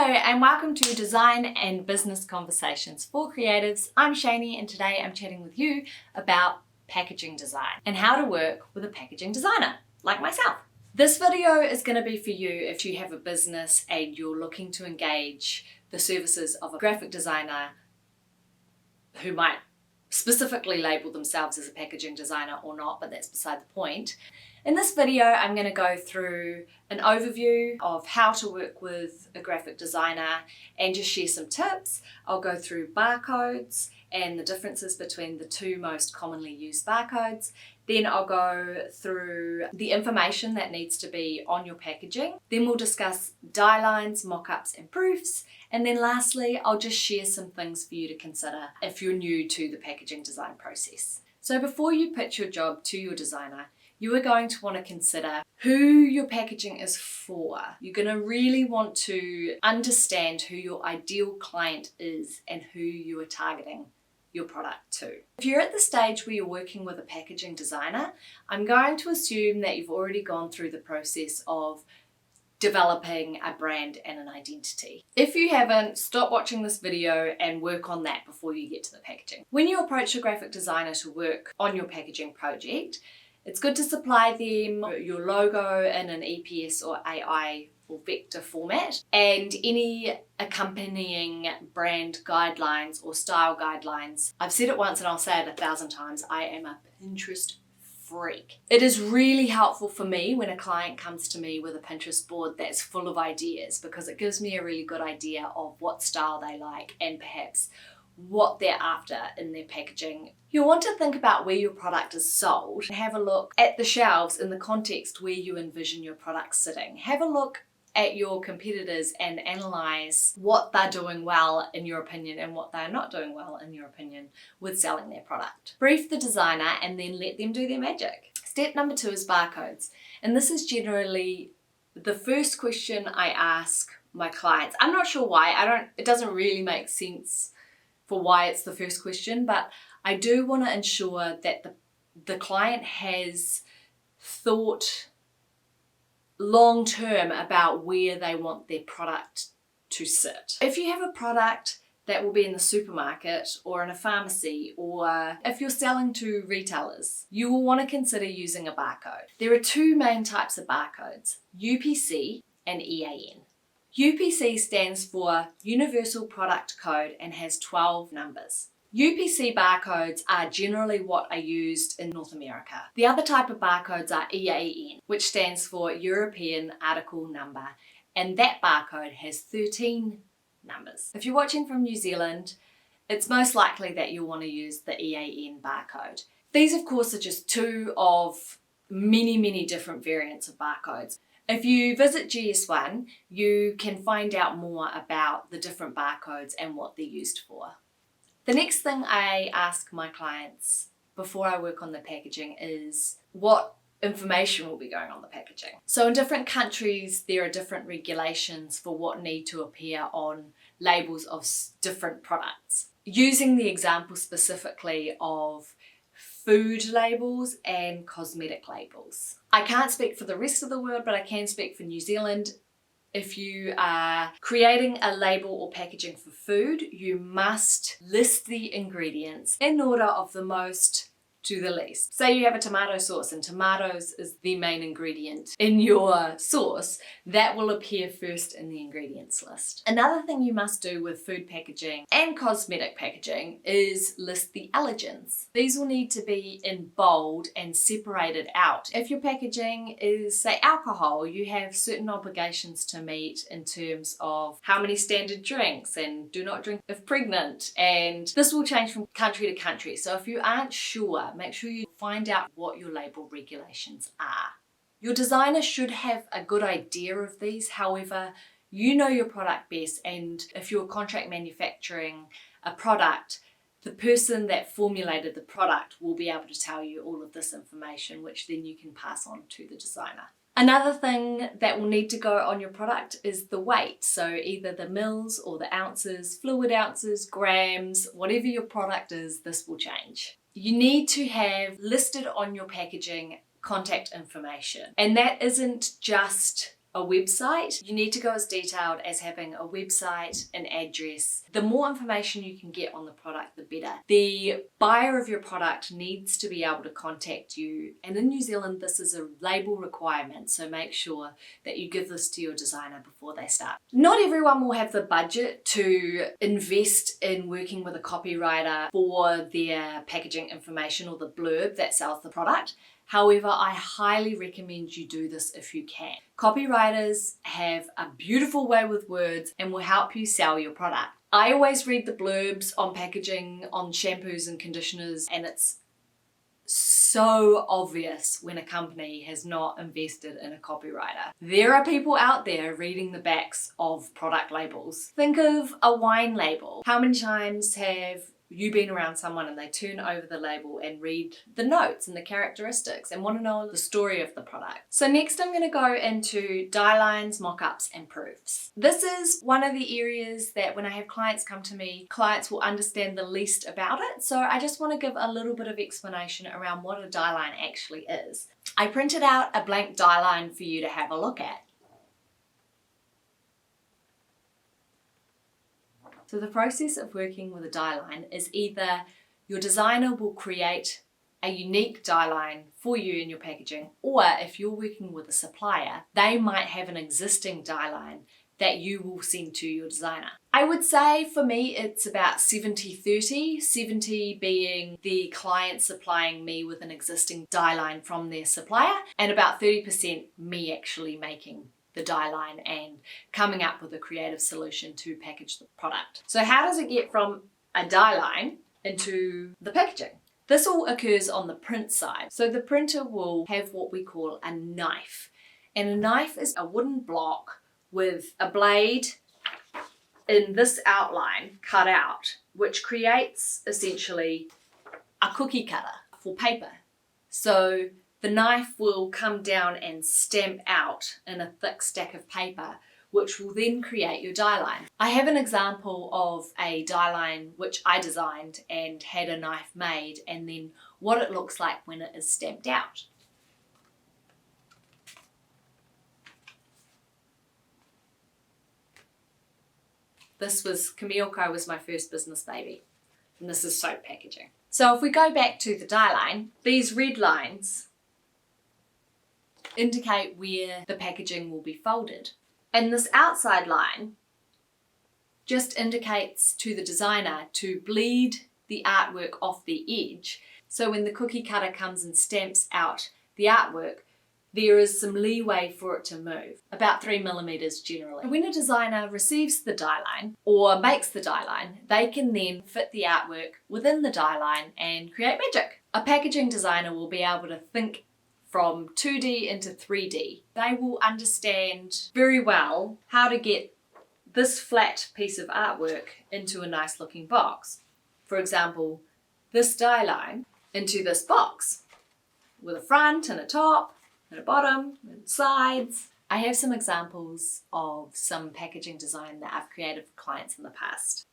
and welcome to Design and Business Conversations for Creatives. I'm Cheyney and today I'm chatting with you about packaging design and how to work with a packaging designer like myself. This video is going to be for you if you have a business and you're looking to engage the services of a graphic designer who might specifically label themselves as a packaging designer or not, but that's beside the point. In this video, I'm going to go through an overview of how to work with a graphic designer and just share some tips. I'll go through barcodes and the differences between the two most commonly used barcodes. Then I'll go through the information that needs to be on your packaging. Then we'll discuss dielines, mock-ups and proofs. And then lastly, I'll just share some things for you to consider if you're new to the packaging design process. So before you pitch your job to your designer, you are going to want to consider who your packaging is for. You're going to really want to understand who your ideal client is and who you are targeting your product to. If you're at the stage where you're working with a packaging designer, I'm going to assume that you've already gone through the process of developing a brand and an identity. If you haven't, stop watching this video and work on that before you get to the packaging. When you approach a graphic designer to work on your packaging project, it's good to supply them your logo in an EPS or AI or vector format and any accompanying brand guidelines or style guidelines. I've said it once and I'll say it 1,000 times, I am a Pinterest freak. It is really helpful for me when a client comes to me with a Pinterest board that's full of ideas because it gives me a really good idea of what style they like and perhaps what they're after in their packaging. You'll want to think about where your product is sold. Have a look at the shelves in the context where you envision your product sitting. Have a look at your competitors and analyze what they're doing well in your opinion and what they're not doing well in your opinion with selling their product. Brief the designer and then let them do their magic. Step number 2 is barcodes. And this is generally the first question I ask my clients. I'm not sure why. It doesn't really make sense for why it's the first question, but I do want to ensure that the client has thought long term about where they want their product to sit. If you have a product that will be in the supermarket or in a pharmacy, or if you're selling to retailers, you will want to consider using a barcode. There are 2 main types of barcodes, UPC and EAN. UPC stands for Universal Product Code and has 12 numbers. UPC barcodes are generally what are used in North America. The other type of barcodes are EAN, which stands for European Article Number, and that barcode has 13 numbers. If you're watching from New Zealand, it's most likely that you'll want to use the EAN barcode. These, of course, are just 2 of many different variants of barcodes. If you visit GS1, you can find out more about the different barcodes and what they're used for. The next thing I ask my clients before I work on the packaging is what information will be going on the packaging. So in different countries, there are different regulations for what need to appear on labels of different products. Using the example specifically of food labels and cosmetic labels. I can't speak for the rest of the world, but I can speak for New Zealand. If you are creating a label or packaging for food, you must list the ingredients in order of the most to the least. Say you have a tomato sauce and tomatoes is the main ingredient in your sauce, that will appear first in the ingredients list. Another thing you must do with food packaging and cosmetic packaging is list the allergens. These will need to be in bold and separated out. If your packaging is, say, alcohol, you have certain obligations to meet in terms of how many standard drinks and do not drink if pregnant, and this will change from country to country. So if you aren't sure, make sure you find out what your label regulations are. Your designer should have a good idea of these, however, you know your product best, and if you're contract manufacturing a product, the person that formulated the product will be able to tell you all of this information, which then you can pass on to the designer. Another thing that will need to go on your product is the weight. So either the mils or the ounces, fluid ounces, grams, whatever your product is, this will change. You need to have listed on your packaging contact information. And that isn't just a website, you need to go as detailed as having a website, an address. The more information you can get on the product, the better. The buyer of your product needs to be able to contact you, and in New Zealand this is a label requirement, so make sure that you give this to your designer before they start. Not everyone will have the budget to invest in working with a copywriter for their packaging information or the blurb that sells the product. However, I highly recommend you do this if you can. Copywriters have a beautiful way with words and will help you sell your product. I always read the blurbs on packaging, on shampoos and conditioners, and it's so obvious when a company has not invested in a copywriter. There are people out there reading the backs of product labels. Think of a wine label. How many times have you been around someone and they turn over the label and read the notes and the characteristics and want to know the story of the product? So next I'm going to go into dielines, mock-ups and proofs. This is one of the areas that when I have clients come to me, clients will understand the least about it. So I just want to give a little bit of explanation around what a dieline actually is. I printed out a blank dieline for you to have a look at. So the process of working with a dieline is either your designer will create a unique dieline for you in your packaging, or if you're working with a supplier, they might have an existing dieline that you will send to your designer. I would say for me it's about 70-30, 70 being the client supplying me with an existing dieline from their supplier, and about 30% me actually making the dieline and coming up with a creative solution to package the product. So how does it get from a dieline into the packaging? This all occurs on the print side. So the printer will have what we call a knife. And a knife is a wooden block with a blade in this outline cut out, which creates essentially a cookie cutter for paper. So the knife will come down and stamp out in a thick stack of paper, which will then create your dieline. I have an example of a dieline which I designed and had a knife made, and then what it looks like when it is stamped out. Kamilko was my first business baby, and this is soap packaging. So if we go back to the dieline, these red lines indicate where the packaging will be folded. And this outside line just indicates to the designer to bleed the artwork off the edge. So when the cookie cutter comes and stamps out the artwork, there is some leeway for it to move, about 3 millimeters generally. When a designer receives the dieline or makes the dieline, they can then fit the artwork within the dieline and create magic. A packaging designer will be able to think from 2D into 3D. They will understand very well how to get this flat piece of artwork into a nice looking box. For example, this dieline into this box with a front and a top and a bottom and sides. I have some examples of some packaging design that I've created for clients in the past.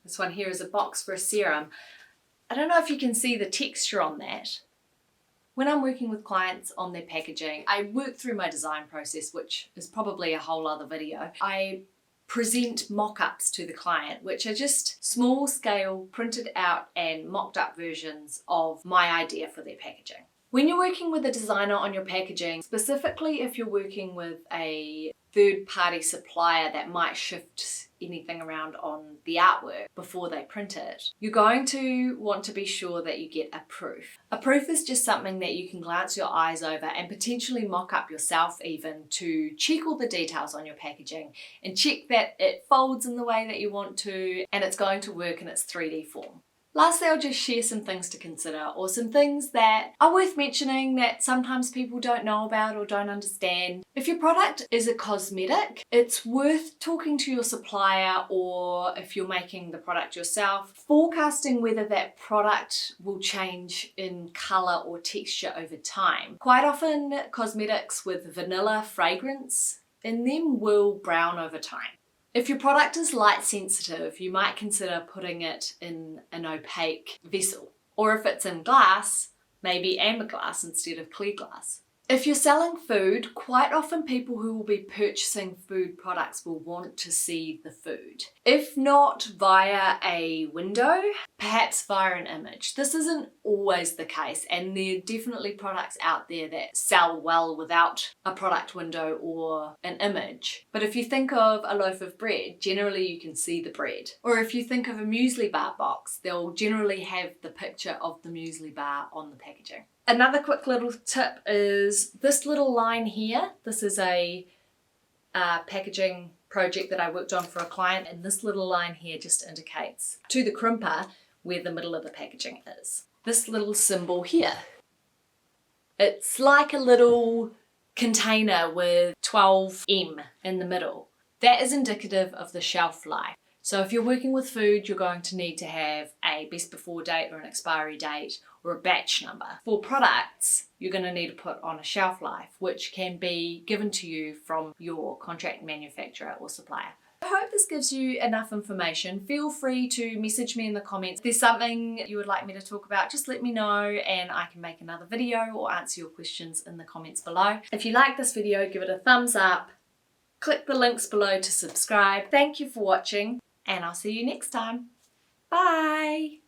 This one here is a box for a serum. I don't know if you can see the texture on that. When I'm working with clients on their packaging, I work through my design process, which is probably a whole other video. I present mock-ups to the client, which are just small scale, printed out and mocked up versions of my idea for their packaging. When you're working with a designer on your packaging, specifically if you're working with a third-party supplier that might shift anything around on the artwork before they print it, you're going to want to be sure that you get a proof. A proof is just something that you can glance your eyes over and potentially mock up yourself even to check all the details on your packaging and check that it folds in the way that you want to and it's going to work in its 3D form. Lastly, I'll just share some things to consider, or some things that are worth mentioning that sometimes people don't know about or don't understand. If your product is a cosmetic, it's worth talking to your supplier, or if you're making the product yourself, forecasting whether that product will change in colour or texture over time. Quite often, cosmetics with vanilla fragrance in them will brown over time. If your product is light sensitive, you might consider putting it in an opaque vessel. Or if it's in glass, maybe amber glass instead of clear glass. If you're selling food, quite often people who will be purchasing food products will want to see the food. If not via a window, perhaps via an image. This isn't always the case, and there are definitely products out there that sell well without a product window or an image. But if you think of a loaf of bread, generally you can see the bread. Or if you think of a muesli bar box, they'll generally have the picture of the muesli bar on the packaging. Another quick little tip is this little line here. This is a packaging project that I worked on for a client, and this little line here just indicates to the crimper where the middle of the packaging is. This little symbol here, it's like a little container with 12M in the middle. That is indicative of the shelf life. So if you're working with food, you're going to need to have a best before date or an expiry date or a batch number. For products, you're going to need to put on a shelf life, which can be given to you from your contract manufacturer or supplier. I hope this gives you enough information. Feel free to message me in the comments. If there's something you would like me to talk about, just let me know and I can make another video or answer your questions in the comments below. If you like this video, give it a thumbs up. Click the links below to subscribe. Thank you for watching, and I'll see you next time. Bye!